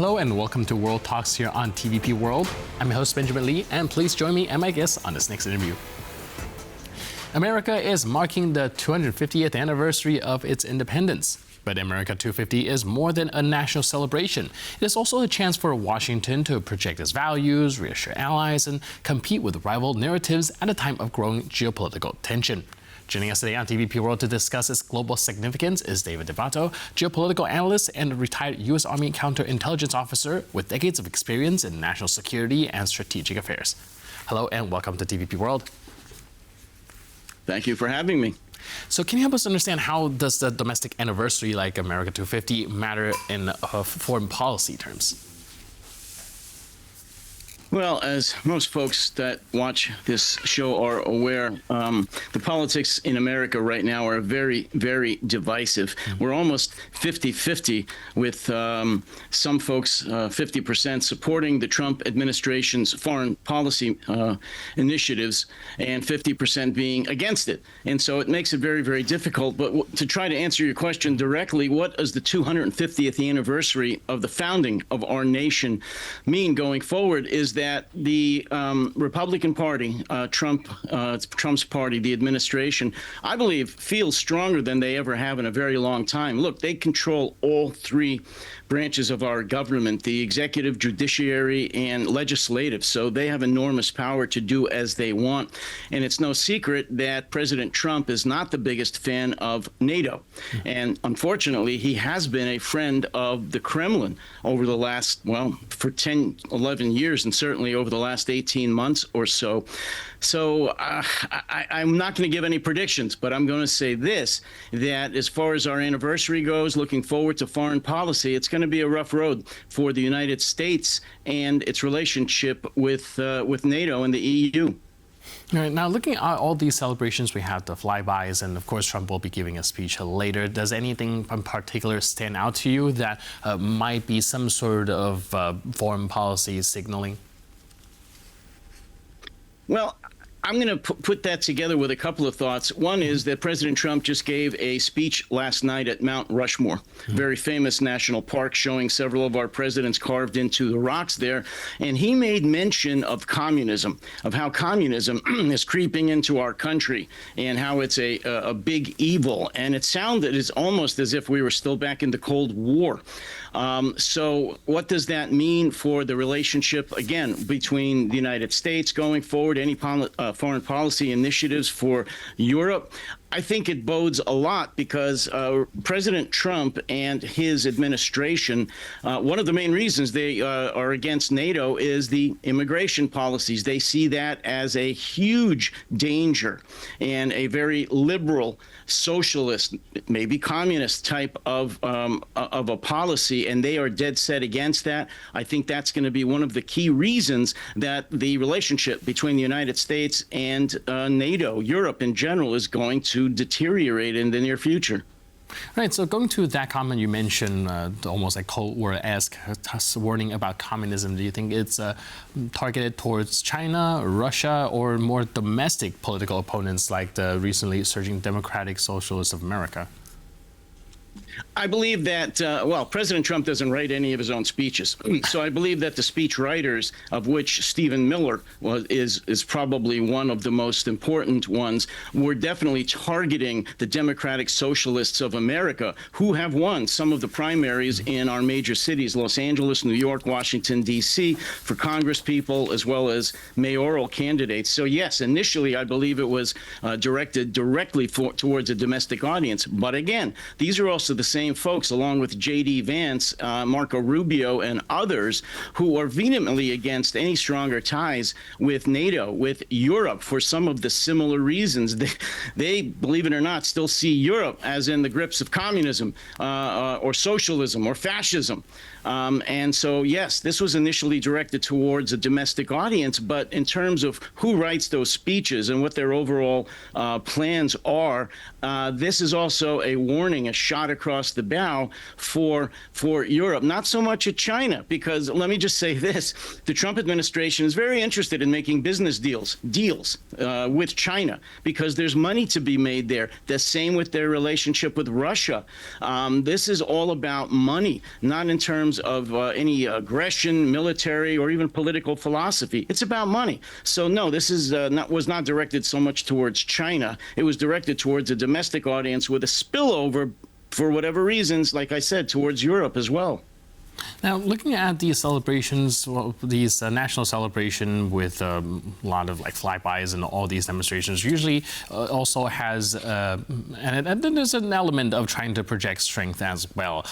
Hello and welcome to World Talks here on TVP World. I'm your host Benjamin Lee, and please join me and my guests on this next interview. America is marking the 250th anniversary of its independence. But America 250 is more than a national celebration. It is also a chance for Washington to project its values, reassure allies, and compete with rival narratives at a time of growing geopolitical tension. Joining us today on TVP World to discuss its global significance is David DeBatto, geopolitical analyst and retired U.S. Army counterintelligence officer with decades of experience in national security and strategic affairs. Hello and welcome to TVP World. Thank you for having me. So can you help us understand how does the domestic anniversary like America 250 matter in foreign policy terms? Well, as most folks that watch this show are aware, the politics in America right now are very, very divisive. We're almost 50-50 with some folks 50% supporting the Trump administration's foreign policy initiatives and 50% being against it. And so it makes it very, very difficult. But to try to answer your question directly, what does the 250th anniversary of the founding of our nation mean going forward is that the Republican Party, Trump's party, the administration, I believe, feels stronger than they ever have in a very long time. Look, they control all three branches of our government, the executive, judiciary, and legislative. So they have enormous power to do as they want. And it's no secret that President Trump is not the biggest fan of NATO. And unfortunately, he has been a friend of the Kremlin over the last, well, for 10, 11 years, and certainly over the last 18 months or so. So I'm not going to give any predictions, but I'm going to say this, that as far as our anniversary goes, looking forward to foreign policy, it's going to be a rough road for the United States and its relationship with NATO and the EU. All right, now looking at all these celebrations, we have the flybys, and of course Trump will be giving a speech later. Does anything in particular stand out to you that might be some sort of foreign policy signaling? Well, I'm going to put that together with a couple of thoughts. One is that President Trump just gave a speech last night at Mount Rushmore, very famous national park, showing several of our presidents carved into the rocks there. And he made mention of communism, of how communism is creeping into our country and how it's a big evil. And it sounded almost as if we were still back in the Cold War. So what does that mean for the relationship, again, between the United States going forward, any foreign policy initiatives for Europe? I think it bodes a lot because President Trump and his administration, one of the main reasons they are against NATO is the immigration policies. They see that as a huge danger and a very liberal, socialist, maybe communist type of a policy, and they are dead set against that. I think that's going to be one of the key reasons that the relationship between the United States and NATO, Europe in general, is going to deteriorate in the near future. Right, so going to that comment you mentioned, almost like Cold War-esque warning about communism, do you think it's targeted towards China, Russia, or more domestic political opponents like the recently surging Democratic Socialists of America? I believe that, well, President Trump doesn't write any of his own speeches. So I believe that the speech writers, of which Stephen Miller is probably one of the most important ones, were definitely targeting the Democratic Socialists of America, who have won some of the primaries in our major cities, Los Angeles, New York, Washington, D.C., for Congress people, as well as mayoral candidates. So yes, initially I believe it was directed directly towards a domestic audience. But again, these are also the same folks, along with J.D. Vance, Marco Rubio, and others, who are vehemently against any stronger ties with NATO, with Europe, for some of the similar reasons. They, believe it or not, still see Europe as in the grips of communism or socialism or fascism. And so, yes, this was initially directed towards a domestic audience, but in terms of who writes those speeches and what their overall plans are, this is also a warning, a shot across the bow for Europe, not so much at China, because let me just say this, the Trump administration is very interested in making business deals with China, because there's money to be made there. The same with their relationship with Russia. This is all about money, not in terms terms of any aggression, military, or even political philosophy. It's about money. So no, this is was not directed so much towards China. It was directed towards a domestic audience with a spillover, for whatever reasons, like I said, towards Europe as well. Now, looking at these celebrations, well, these national celebration with a lot of like flybys and all these demonstrations usually also has, and then there's an element of trying to project strength as well.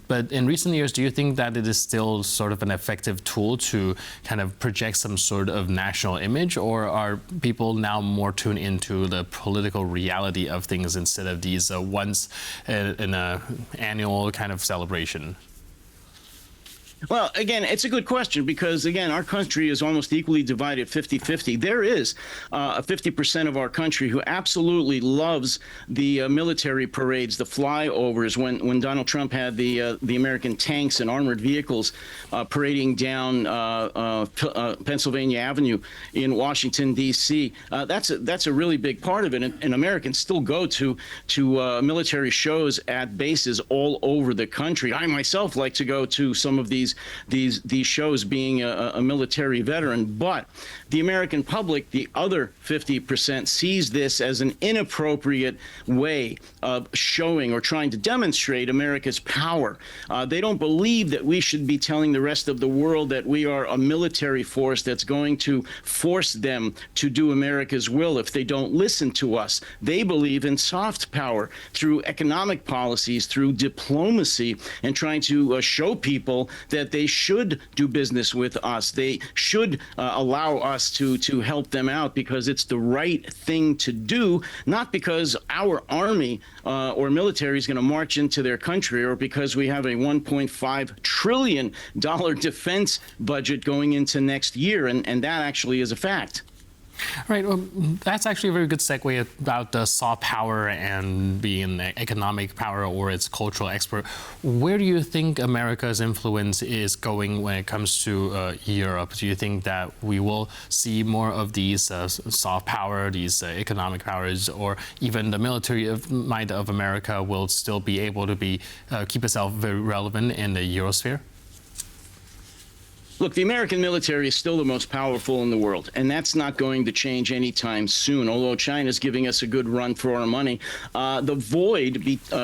But in recent years, do you think that it is still sort of an effective tool to kind of project some sort of national image, or are people now more tuned into the political reality of things instead of these once in a annual kind of celebration? Well, again, it's a good question because, again, our country is almost equally divided 50-50. There is 50% of our country who absolutely loves the military parades, the flyovers, when Donald Trump had the American tanks and armored vehicles parading down Pennsylvania Avenue in Washington, D.C. That's a really big part of it. And Americans still go to military shows at bases all over the country. I myself like to go to some of these shows, being a military veteran, but the American public, the other 50%, sees this as an inappropriate way of showing or trying to demonstrate America's power. They don't believe that we should be telling the rest of the world that we are a military force that's going to force them to do America's will if they don't listen to us. They believe in soft power through economic policies, through diplomacy, and trying to show people that they should do business with us. They should allow us to help them out because it's the right thing to do, not because our army or military is going to march into their country, or because we have a $1.5 trillion defense budget going into next year, and that actually is a fact. Right. Well, that's actually a very good segue about the soft power and being economic power or its cultural export. Where do you think America's influence is going when it comes to Europe? Do you think that we will see more of these soft power, these economic powers, or even the military might of America will still be able to keep itself very relevant in the Eurosphere? Look, the American military is still the most powerful in the world, and that's not going to change anytime soon, although China's giving us a good run for our money. The void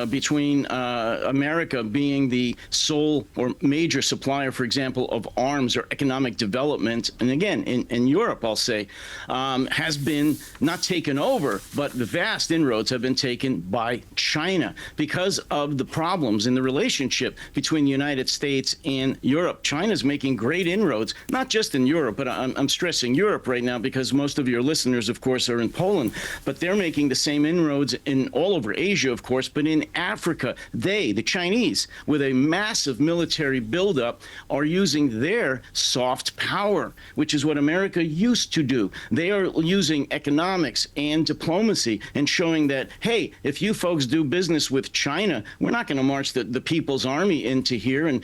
between America being the sole or major supplier, for example, of arms or economic development, and again, in Europe, I'll say, has been not taken over, but the vast inroads have been taken by China because of the problems in the relationship between the United States and Europe. China's making great inroads, not just in Europe, but I'm stressing Europe right now because most of your listeners, of course, are in Poland, but they're making the same inroads in all over Asia, of course, but in Africa, the Chinese, with a massive military buildup, are using their soft power, which is what America used to do. They are using economics and diplomacy and showing that, hey, if you folks do business with China, we're not going to march the People's Army into here and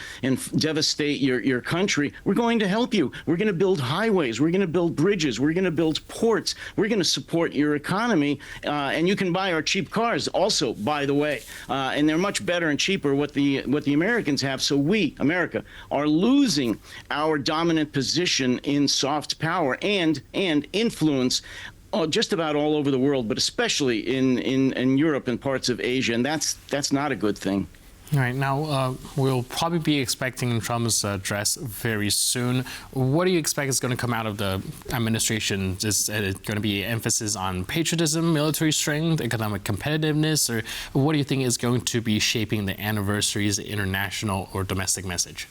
devastate your country. We're going to help you. We're going to build highways. We're going to build bridges. We're going to build ports. We're going to support your economy. And you can buy our cheap cars also, by the way. And they're much better and cheaper what the Americans have. So we, America, are losing our dominant position in soft power and influence just about all over the world, but especially in Europe and parts of Asia. And that's not a good thing. All right, now we'll probably be expecting Trump's address very soon. What do you expect is going to come out of the administration? Is it going to be emphasis on patriotism, military strength, economic competitiveness, or what do you think is going to be shaping the anniversary's international or domestic message?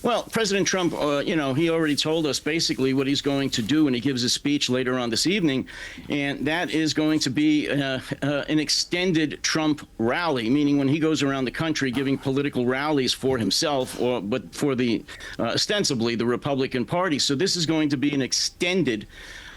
Well, President Trump, he already told us basically what he's going to do when he gives his speech later on this evening, and that is going to be an extended Trump rally, meaning when he goes around the country giving political rallies for himself, but for the ostensibly the Republican Party. So this is going to be an extended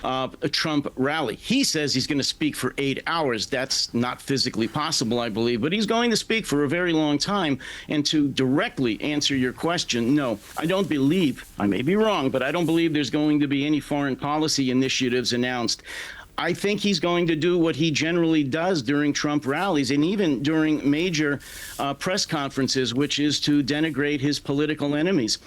a Trump rally. He says he's going to speak for 8 hours. That's not physically possible, I believe, but he's going to speak for a very long time. And to directly answer your question, no, I don't believe, I may be wrong, but I don't believe there's going to be any foreign policy initiatives announced. I think he's going to do what he generally does during Trump rallies and even during major press conferences, which is to denigrate his political enemies,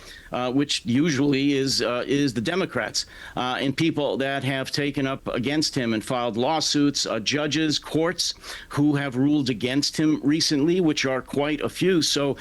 which usually is the Democrats and people that have taken up against him and filed lawsuits, judges, courts who have ruled against him recently, which are quite a few. So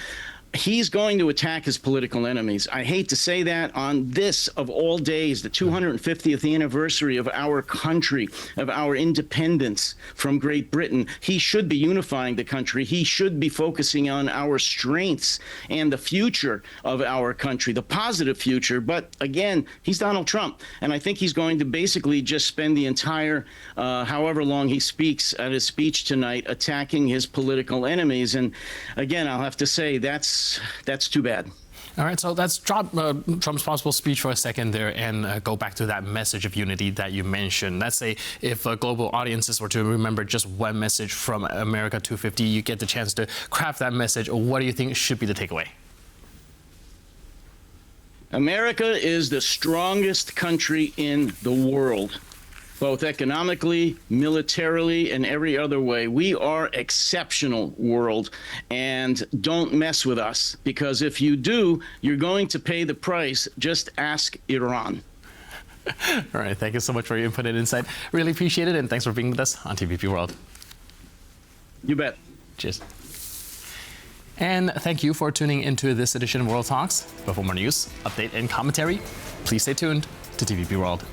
he's going to attack his political enemies. I hate to say that on this, of all days, the 250th anniversary of our country, of our independence from Great Britain. He should be unifying the country. He should be focusing on our strengths and the future of our country, the positive future. But again, he's Donald Trump. And I think he's going to basically just spend the entire, however long he speaks at his speech tonight, attacking his political enemies. And again, I'll have to say that's too bad. All right, so let's drop Trump's possible speech for a second there and go back to that message of unity that you mentioned. Let's say if global audiences were to remember just one message from America 250, you get the chance to craft that message. What do you think should be the takeaway? America is the strongest country in the world, both economically, militarily, and every other way. We are exceptional, world, and don't mess with us, because if you do, you're going to pay the price. Just ask Iran. All right, thank you so much for your input and insight. Really appreciate it, and thanks for being with us on TVP World. You bet. Cheers. And thank you for tuning into this edition of World Talks. But for more news, update, and commentary, please stay tuned to TVP World.